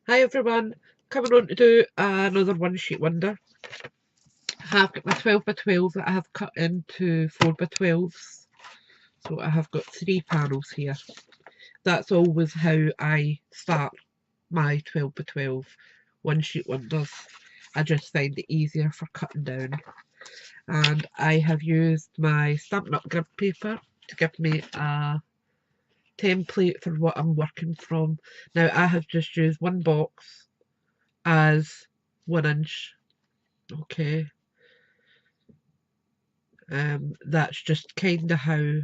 Hi everyone, coming on to do another one sheet wonder. I have got my 12 by 12 that I have cut into 4 by 12s. So I have got 3 panels here. That's always how I start my 12 by 12 one sheet wonders. I just find it easier for cutting down. And I have used my Stampin' Up! Grid paper to give me a template for what I'm working from. Now I have just used one box as 1 inch. Okay, that's just kind of how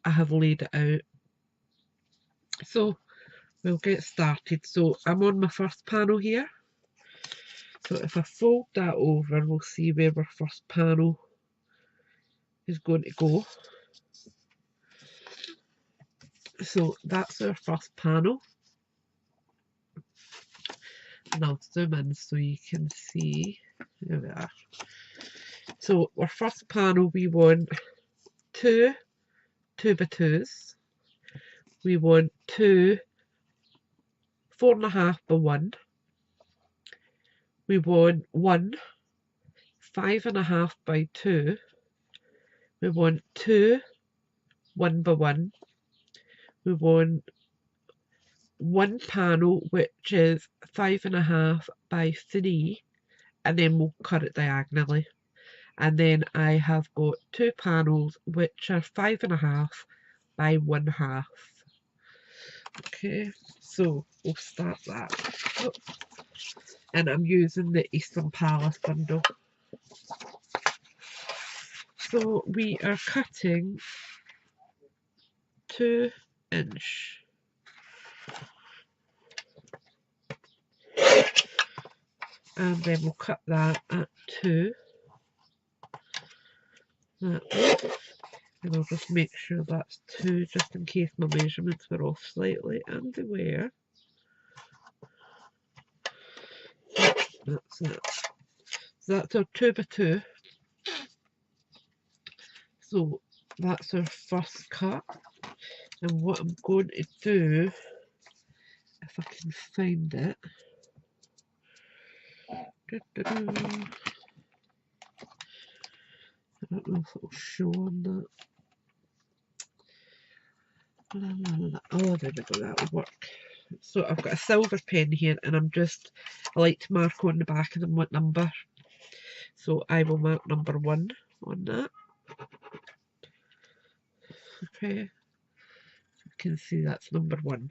I have laid it out. So we'll get started. So I'm on my first panel here. So if I fold that over, we'll see where our first panel is going to go. So that's our first panel. And I'll zoom in so you can see. There we are. So our first panel, we want two 2 by 2s. We want two 4.5 by 1. We want one 5.5 by 2. We want two 1 by 1. We want one panel which is 5.5 by 3, and then we'll cut it diagonally. And then I have got 2 panels which are 5.5 by 1/2. Okay, so we'll start that. Oh, and I'm using the Eastern Palace bundle. So we are cutting 2 inch. And then we'll cut that at 2. That way. And I'll just make sure that's 2 just in case my measurements were off slightly. And they were. That's it. So that's our 2 by 2. So that's our first cut. And what I'm going to do, if I can find it. I don't know if it'll show on that. Oh, there we go, that'll work. So I've got a silver pen here, and I like to mark on the back of them what number. So I will mark number 1 on that. Okay, you can see that's number 1.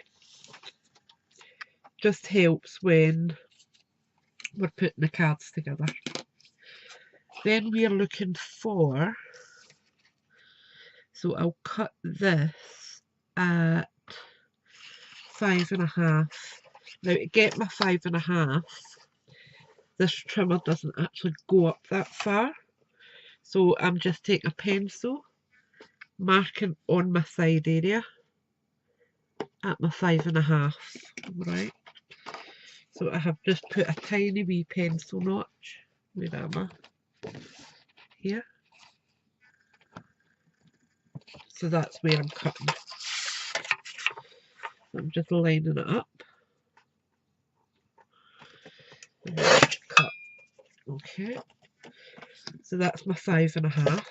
Just helps when we're putting the cards together. Then we are looking for, so I'll cut this at 5.5. Now to get my 5.5, this trimmer doesn't actually go up that far. So I'm just taking a pencil, marking on my side area at my 5.5, right? So I have just put a tiny wee pencil notch, where am I? Here. So that's where I'm cutting. I'm just lining it up. And cut. Okay. So that's my 5.5.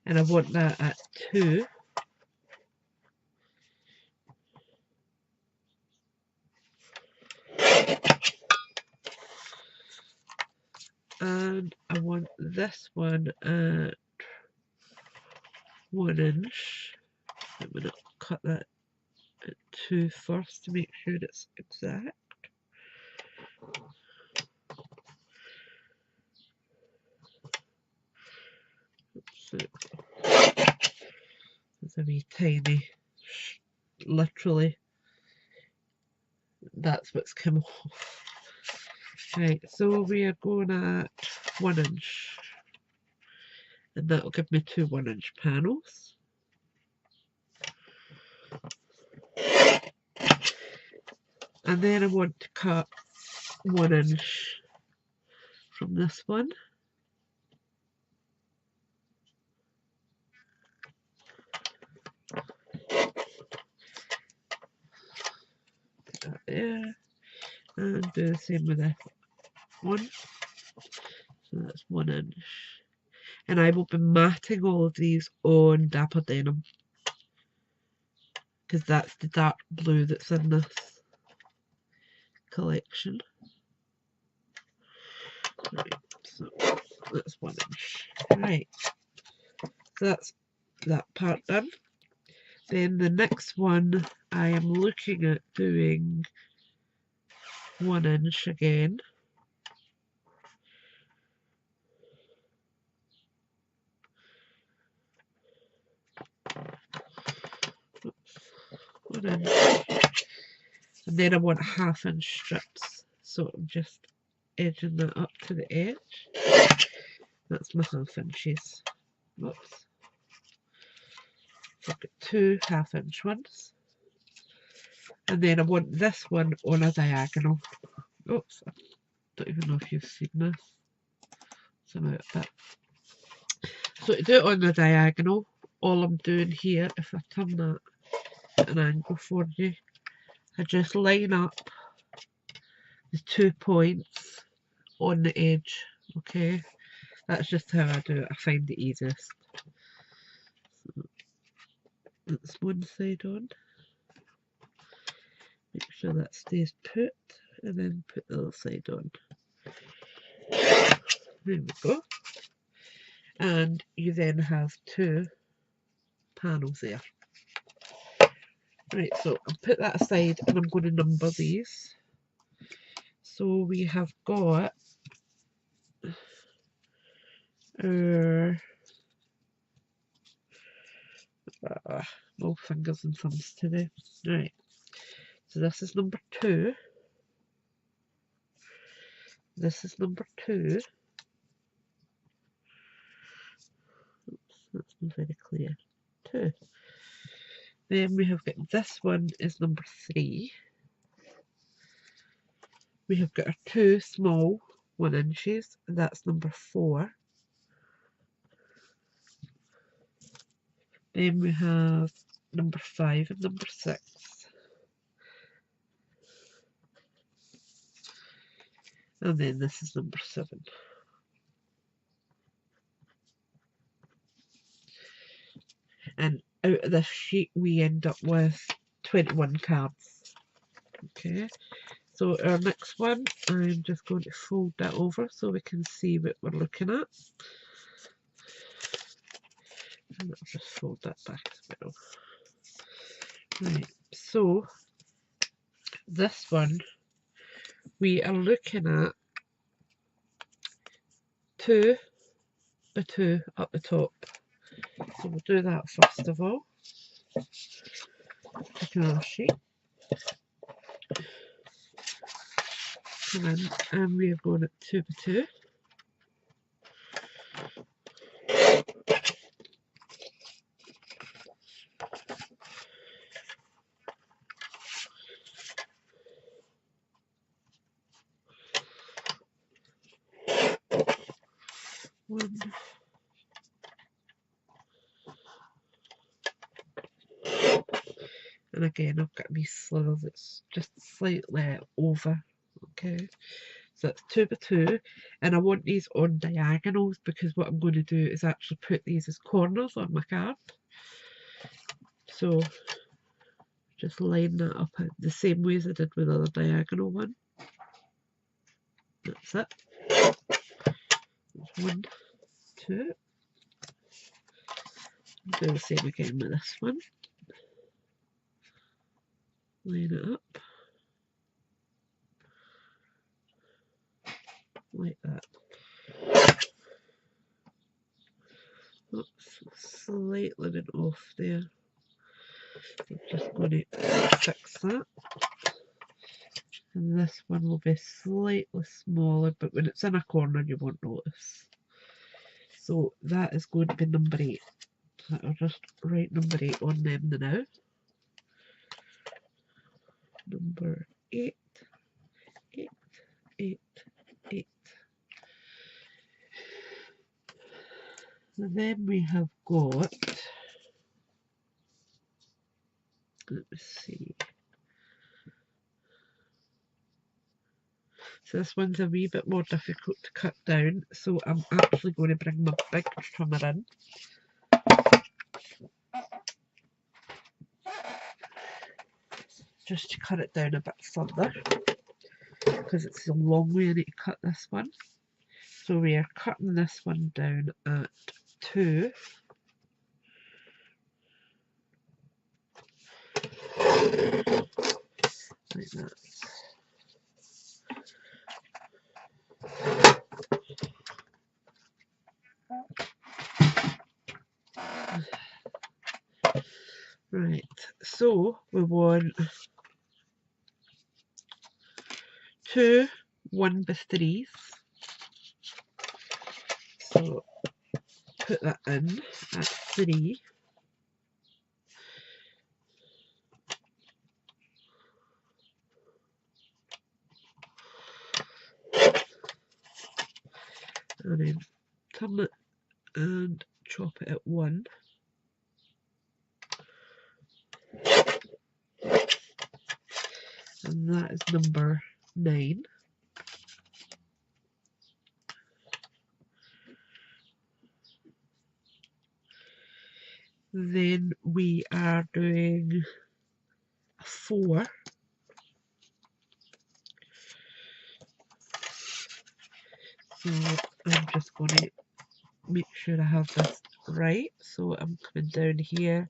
And I want that at 2. And I want this one at 1 inch. I'm going to cut that at 2 first to make sure it's exact. So it's a wee tiny, literally, that's what's come off. Right, so we are going at 1 inch, and that'll give me 2 1-inch panels. And then I want to cut 1 inch from this one. Put that there. And do the same with this one. So that's 1 inch. And I will be matting all of these on Dapper Denim, because that's the dark blue that's in this collection. Right, so that's 1 inch. Right, so that's that part done. Then the next one I am looking at doing 1 inch again. Oops, 1 inch. And then I want 1/2 inch strips. So I'm just edging that up to the edge. That's my 1/2 inches. Oops. I've got 2 1/2 inch ones. And then I want this one on a diagonal. Oops, I don't even know if you've seen this. It's about a bit. So to do it on the diagonal, all I'm doing here, if I turn that at an angle for you, I just line up the 2 points on the edge. Okay, that's just how I do it. I find it easiest. So that's one side on. Make sure that stays put, and then put the other side on. There we go. And you then have 2 panels there. Right, so I'll put that aside and I'm going to number these. So we have got our no fingers and thumbs today. Right, so this is number 2. This is number 2. Oops, that's not very clear. 2. Then we have got this one is number 3. We have got our 2 small 1 inches, and that's number 4. Then we have number 5 and number 6. And then this is number 7. And out of this sheet we end up with 21 cards. Okay, so our next one, I'm just going to fold that over so we can see what we're looking at. And I'll just fold that back as well. Right, so this one we are looking at 2 by 2 up the top. So we'll do that first of all. Take another sheet. Come in, and we are going at 2 by 2. One. And again, I've got my slither that's just slightly over. Okay, so that's 2 by 2, and I want these on diagonals because what I'm going to do is actually put these as corners on my card. So just line that up the same way as I did with the other diagonal one. That's it. That's 1, 2. Do the same again with this one. Line it up like that. Oops, slightly bit off there. I'm just going to fix that. And this one will be slightly smaller, but when it's in a corner you won't notice. So that is going to be number 8. So I'll just write number 8 on them now. Number 8, 8, 8, 8. And then we have got, let me see, So this one's a wee bit more difficult to cut down, so I'm actually going to bring my big trimmer in. Just to cut it down a bit further, because it's a long way I need to cut this one. So we are cutting this one down at 2. Like that. Right, so we want 2 1x3s. So put that in at 3. And then turn it and chop it at 1. And that is number 9. Then we are doing 4. So I'm just going to make sure I have this right. So I'm coming down here.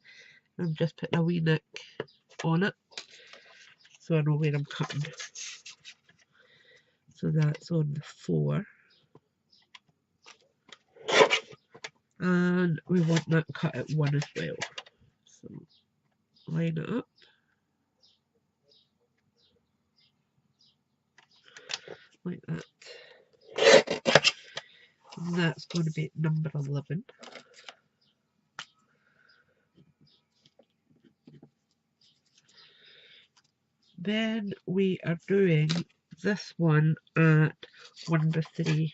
I'm just putting a wee nick on it, so I know where I'm cutting. So that's on the 4. And we want that cut at 1 as well. So line it up. Like that. And that's going to be number 11. Then we are doing this one at 1x3.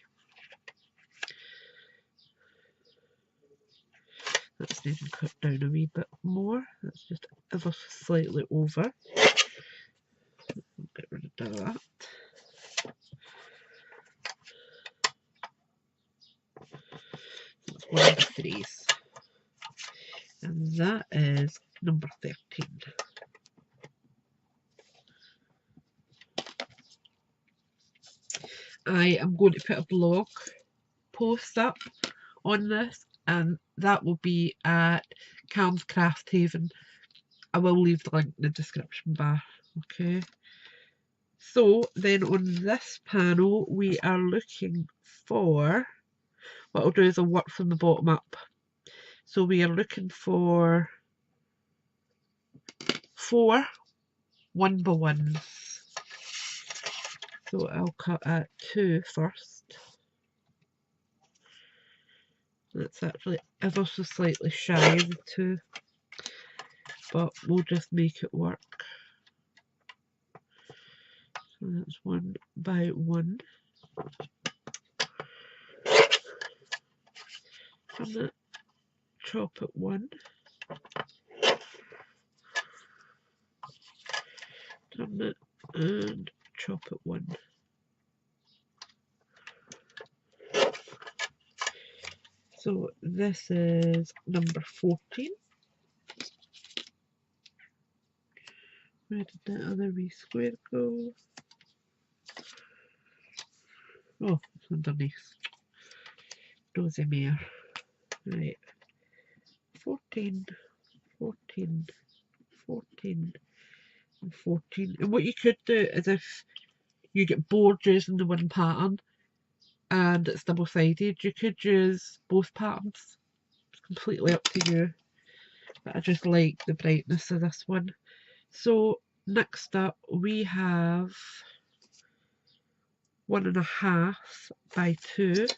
Let's even cut down a wee bit more. That's just ever so slightly over. Get rid of that. That's 1x3s. And that is number 13. I am going to put a blog post up on this, and that will be at Cam's Craft Haven. I will leave the link in the description bar. Okay. So then on this panel we are looking for, what I'll do is I'll work from the bottom up. So we are looking for 4 1x1s. So I'll cut at 2 first. That's actually ever so slightly shy of the 2, but we'll just make it work. So that's 1x1. Turn it, chop at 1. Turn it and chop at 1. So this is number 14. Where did that other wee square go? Oh, it's underneath. Dozy mare. Right. 14, 14, 14, and 14. And what you could do is if you get bored using the one pattern and it's double-sided, you could use both patterns. It's completely up to you. But I just like the brightness of this one. So next up we have 1.5x2.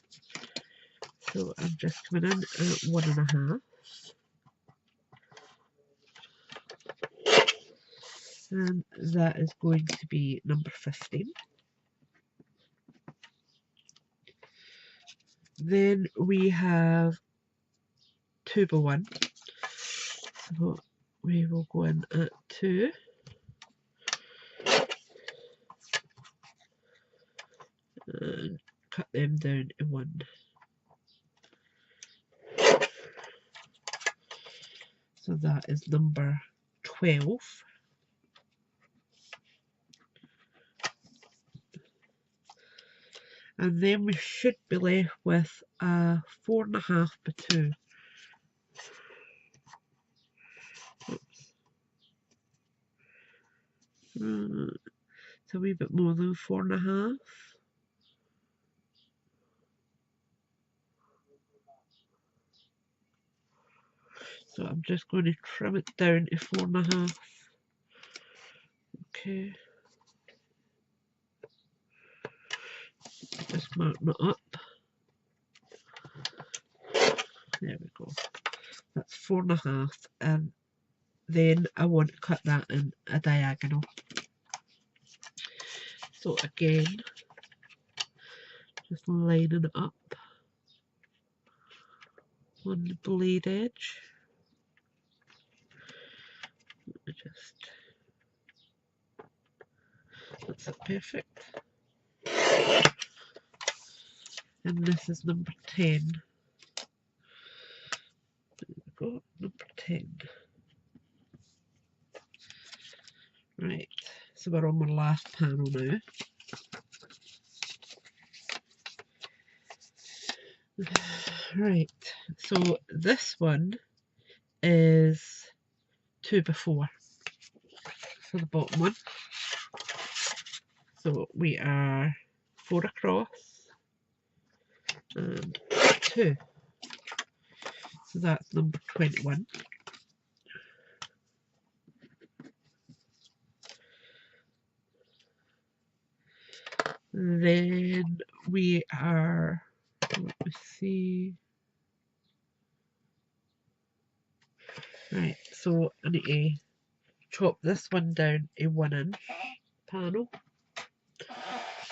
So I'm just coming in at 1.5. And that is going to be number 15. Then we have 2x1. So we will go in at 2. cut them down to 1. So that is number 12. And then we should be left with a 4.5 by 2. It's a wee bit more than 4.5. So I'm just going to trim it down to 4.5. Okay. Just marking it up. There we go. That's 4.5, and then I want to cut that in a diagonal. So again, just lining it up on the blade edge. That's it, perfect. And this is number 10. There we go, number 10. Right, so we're on my last panel now. Right, so this one is 2 by 4 for the bottom one. So we are 4 across and 2. So that's number 21. Then we are, let me see. Right, so I need to chop this one down a 1-inch panel.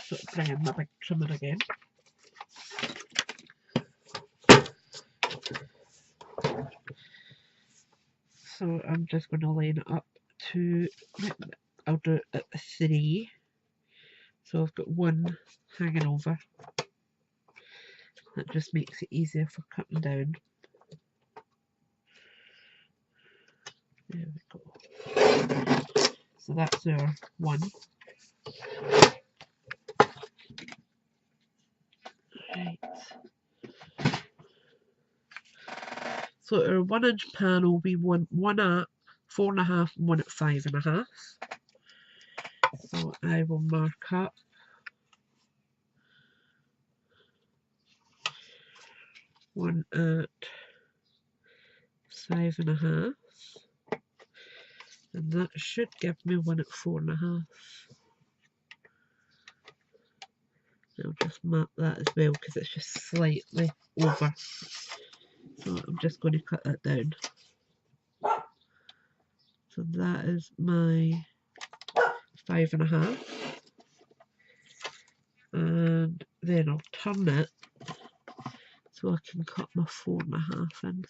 So bring in my big trimmer again. So I'm just going to line it up to, I'll do it at 3. So I've got 1 hanging over. That just makes it easier for cutting down. There we go. So that's our 1. Right. So our 1-inch panel, we want 1 at 4.5 and 1 at 5.5. So I will mark up 1 at 5.5, and that should give me 1 at 4.5. I'll just mark that as well because it's just slightly over. So I'm just going to cut that down. So that is my 5.5, and then I'll turn it so I can cut my 4.5 in.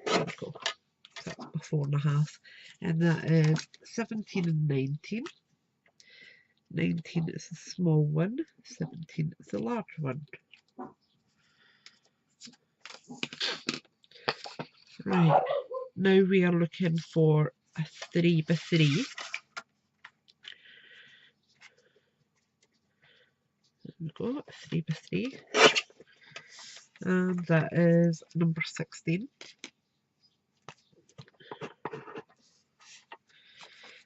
There we go. That's my 4.5, and that is 17 and 19. 19 is a small one, 17 is a large one. Right, now we are looking for a 3 by 3. There we go, a 3 by 3. And that is number 16.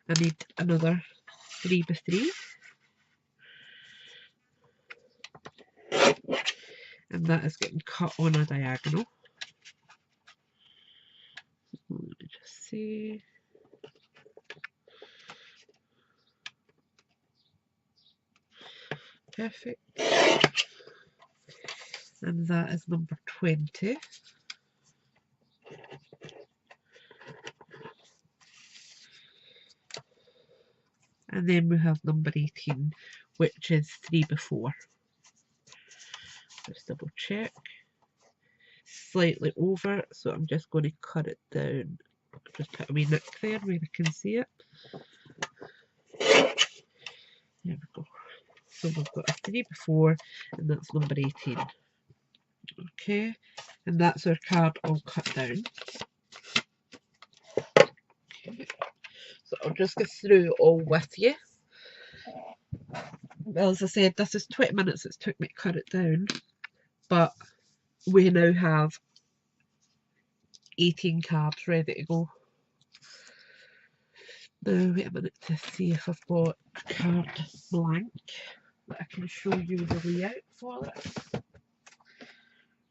I need another 3 by 3. And that is getting cut on a diagonal. Let me just see. Perfect. And that is number 20. And then we have number 18, which is 3 by 4. Just double check. Slightly over, so I'm just going to cut it down. Just put a wee nick there where you can see it. There we go. So we've got a 3 before, and that's number 18. Okay, and that's our card all cut down. Okay. So I'll just go through all with you. Well, as I said, this is 20 minutes it's took me to cut it down, but we now have 18 cards ready to go. Now, wait a minute to see if I've got a card blank that I can show you the layout for it.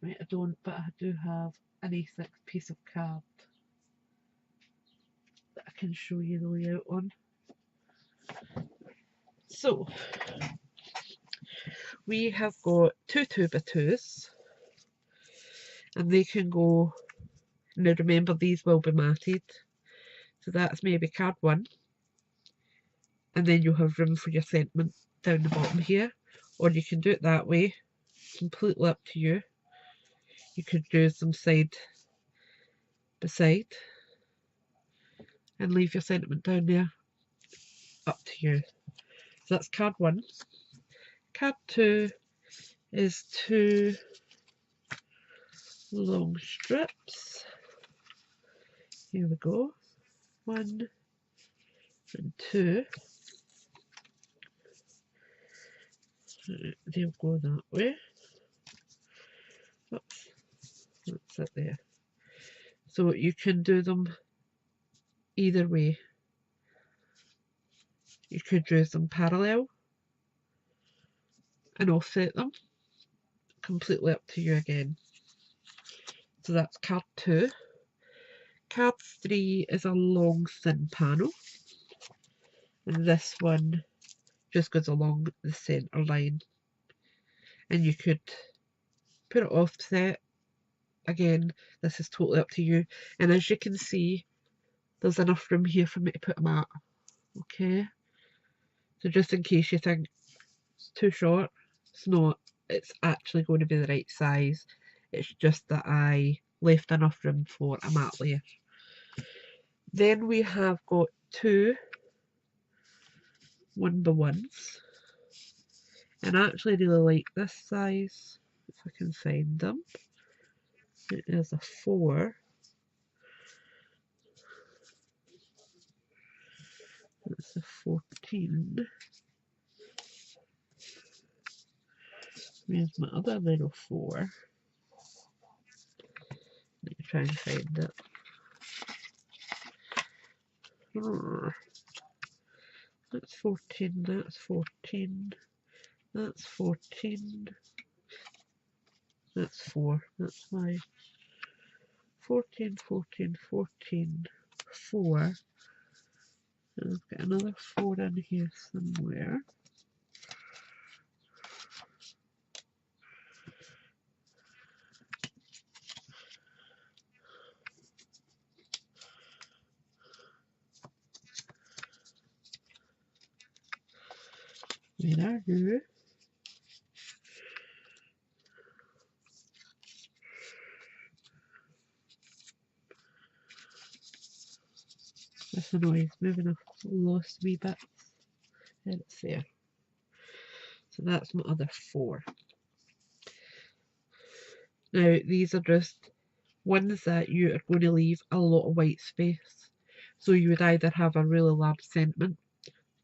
Right, I don't, but I do have an A6 piece of card that I can show you the layout on. So, we have got two 2x2s, and they can go, now remember these will be matted, so that's maybe card 1, and then you'll have room for your sentiment down the bottom here, or you can do it that way, completely up to you. You could use them side by side and leave your sentiment down there, up to you. So that's card 1. Card 2 is 2 long strips. Here we go. 1 and 2. They'll go that way. Oops, that's it there. So you can do them either way. You could use them parallel and offset them. Completely up to you again. So that's card 2. Card 3 is a long thin panel, and this one just goes along the centre line, and you could put it offset. Again, this is totally up to you, and as you can see, there's enough room here for me to put them at. Okay, so just in case you think it's too short, it's not. It's actually going to be the right size. It's just that I left enough room for a mat layer. Then we have got 2 1x1s, and I actually really like this size, if I can find them. It is a 4. It's a 14. Where's my other little 4? Let me try and find it. That's 14, that's 14, that's 14, that's 4, that's 5. 14, 14, 14, 4. And I've got another 4 in here somewhere. Where are you? This annoys me when I've lost wee bits. There it's there. So that's my other 4. Now these are just ones that you are going to leave a lot of white space. So you would either have a really large sentiment,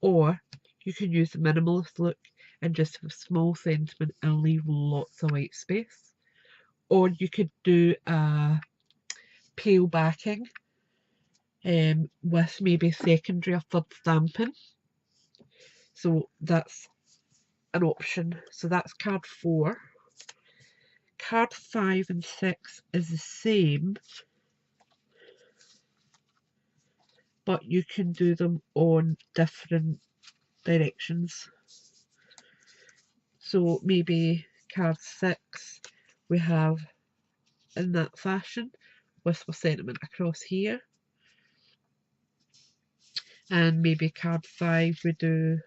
or you can use the minimalist look and just have a small sentiment and leave lots of white space. Or you could do a pale backing with maybe secondary or third stamping. So that's an option. So that's card 4. Card 5 and 6 is the same, but you can do them on different directions. So maybe card 6 we have in that fashion with my sentiment across here, and maybe card 5 we do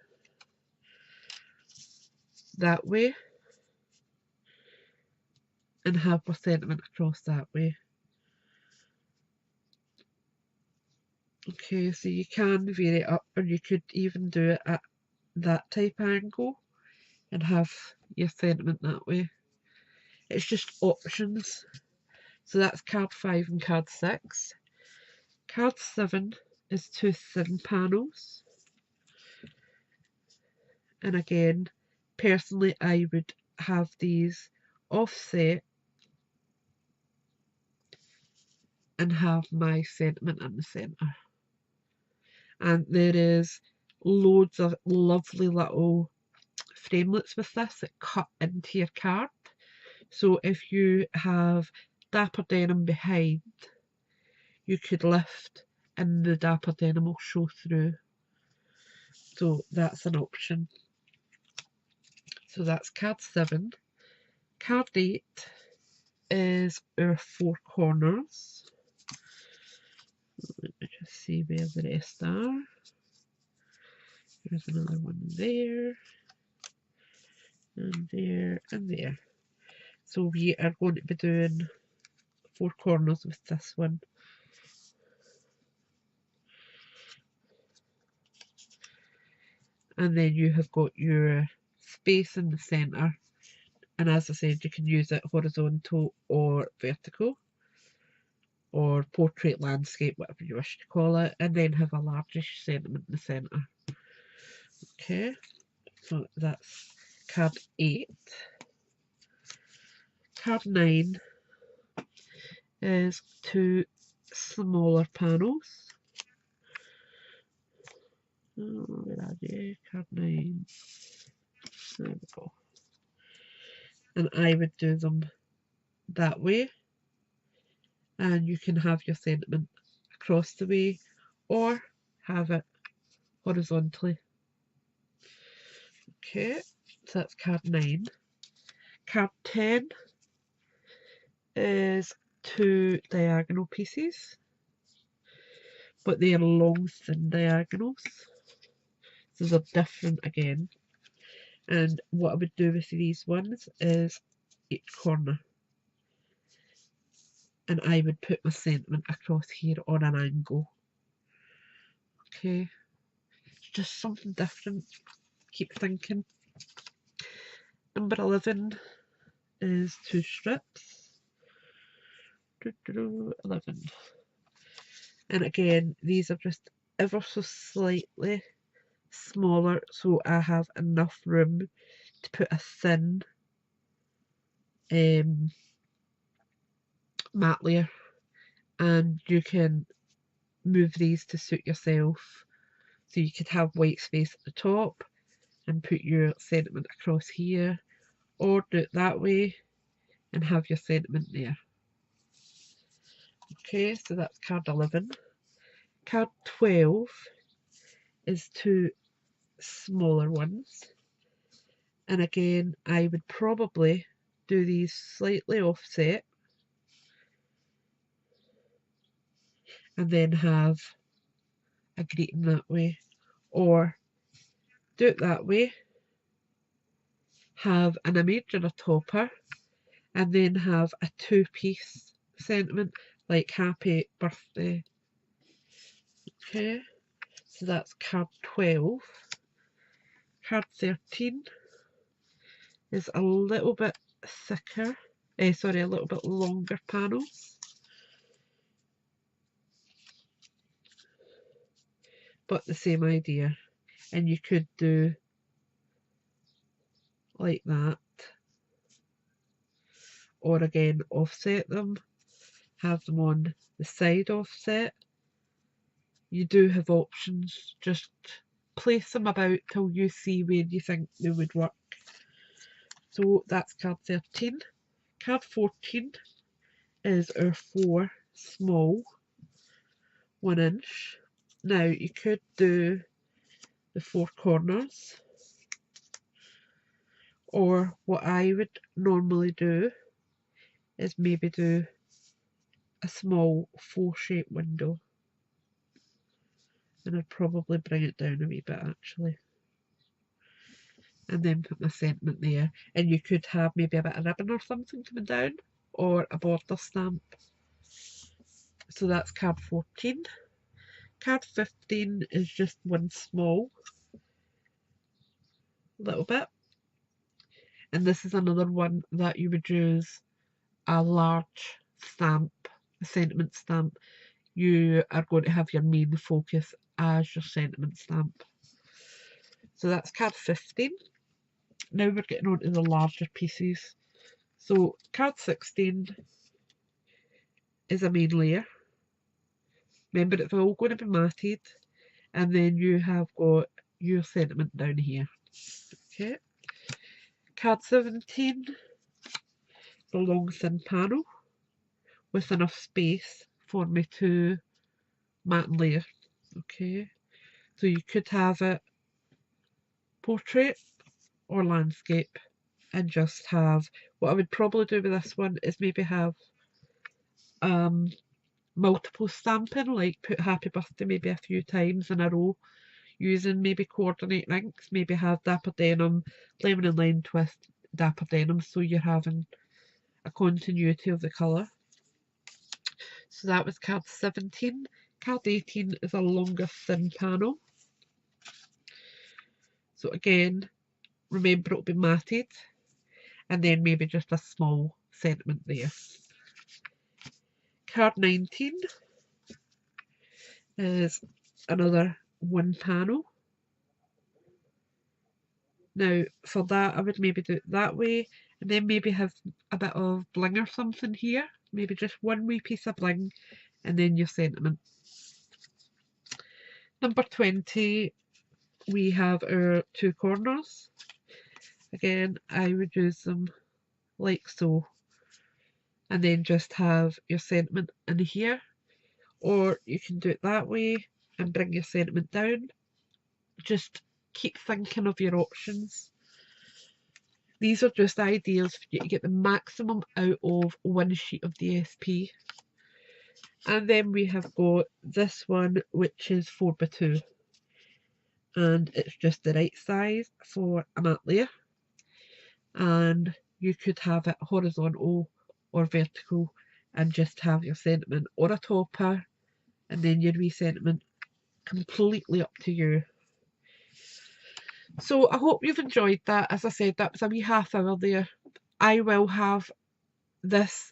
that way and have my sentiment across that way. Okay, so you can vary it up, or you could even do it at that type angle and have your sentiment that way. It's just options. So that's card 5 and card 6. Card 7 is 2 7 panels. And again, personally, I would have these offset and have my sentiment in the centre. And there is loads of lovely little framelits with this that cut into your card. So if you have dapper denim behind, you could lift and the dapper denim will show through. So that's an option. So that's card 7. Card 8 is our 4 corners. Let me just see where the rest are. There's another one there, and there, and there. So we are going to be doing 4 corners with this one. And then you have got your space in the centre. And as I said, you can use it horizontal or vertical, or portrait, landscape, whatever you wish to call it, and then have a largish sentiment in the centre. Okay, so that's card 8. Card 9 is 2 smaller panels. Oh, where are you? Card 9. There we go. And I would do them that way. And you can have your sentiment across the way or have it horizontally. Okay, so that's card 9. Card 10 is 2 diagonal pieces, but they are long, thin diagonals. So they're different again. And what I would do with these ones is each corner. And I would put my sentiment across here on an angle. Okay, it's just something different. Keep thinking. Number 11 is 2 strips. 11. And again, these are just ever so slightly smaller, so I have enough room to put a thin matte layer, and you can move these to suit yourself. So you could have white space at the top and put your sentiment across here, or do it that way and have your sentiment there. Okay, so that's card 11. Card 12 is 2 smaller ones. And again, I would probably do these slightly offset and then have a greeting that way, or do it that way, have an image and a topper, and then have a 2-piece sentiment like happy birthday. Okay, so that's card 12. Card 13 is a little bit thicker, a little bit longer panels, but the same idea. And you could do like that, or again offset them, have them on the side offset. You do have options, just place them about till you see where you think they would work. So that's card 13. Card 14 is our 4 small 1 inch. Now you could do the 4 corners, or what I would normally do is maybe do a small 4-shaped window, and I'd probably bring it down a wee bit actually, and then put my sentiment there. And you could have maybe a bit of ribbon or something coming down, or a border stamp. So that's card 14. Card 15 is just 1 small, a little bit. And this is another one that you would use a large stamp, a sentiment stamp. You are going to have your main focus as your sentiment stamp. So that's card 15. Now we're getting on to the larger pieces. So card 16 is a main layer. Remember, it's all going to be matted, and then you have got your sentiment down here. Okay. Card 17, the long thin panel with enough space for me to mat and layer. Okay. So you could have it portrait or landscape, and just have, what I would probably do with this one is maybe have multiple stamping, like put happy birthday maybe a few times in a row using maybe coordinate inks, maybe have dapper denim, lemon and lime twist, dapper denim, so you're having a continuity of the colour. So that was card 17. Card 18 is a longer thin panel. So again, remember it'll be matted, and then maybe just a small sentiment there. Card 19 is another one panel. Now for that I would maybe do it that way, and then maybe have a bit of bling or something here, maybe just one wee piece of bling, and then your sentiment. Number 20, we have our two corners. Again, I would use them like so, and then just have your sentiment in here, or you can do it that way and bring your sentiment down. Just keep thinking of your options. These are just ideas for you to get the maximum out of one sheet of DSP. And then we have got this one, which is 4x2, and it's just the right size for a mat layer, and you could have it horizontal or vertical and just have your sentiment or a topper and then your wee sentiment, completely up to you. So I hope you've enjoyed that. As I said, that was a wee half hour there. I will have this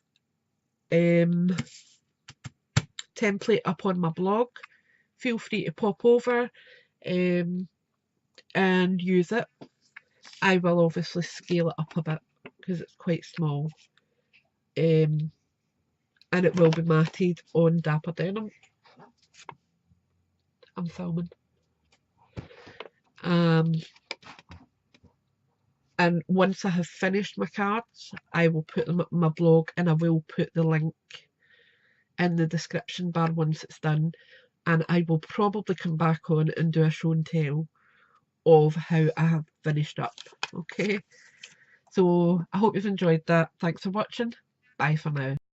template up on my blog. Feel free to pop over and use it. I will obviously scale it up a bit because it's quite small, and it will be matted on dapper denim. I'm filming. And once I have finished my cards, I will put them up on my blog, and I will put the link in the description bar once it's done, and I will probably come back on and do a show and tell of how I have finished up. Okay, so I hope you've enjoyed that. Thanks for watching. Bye for now.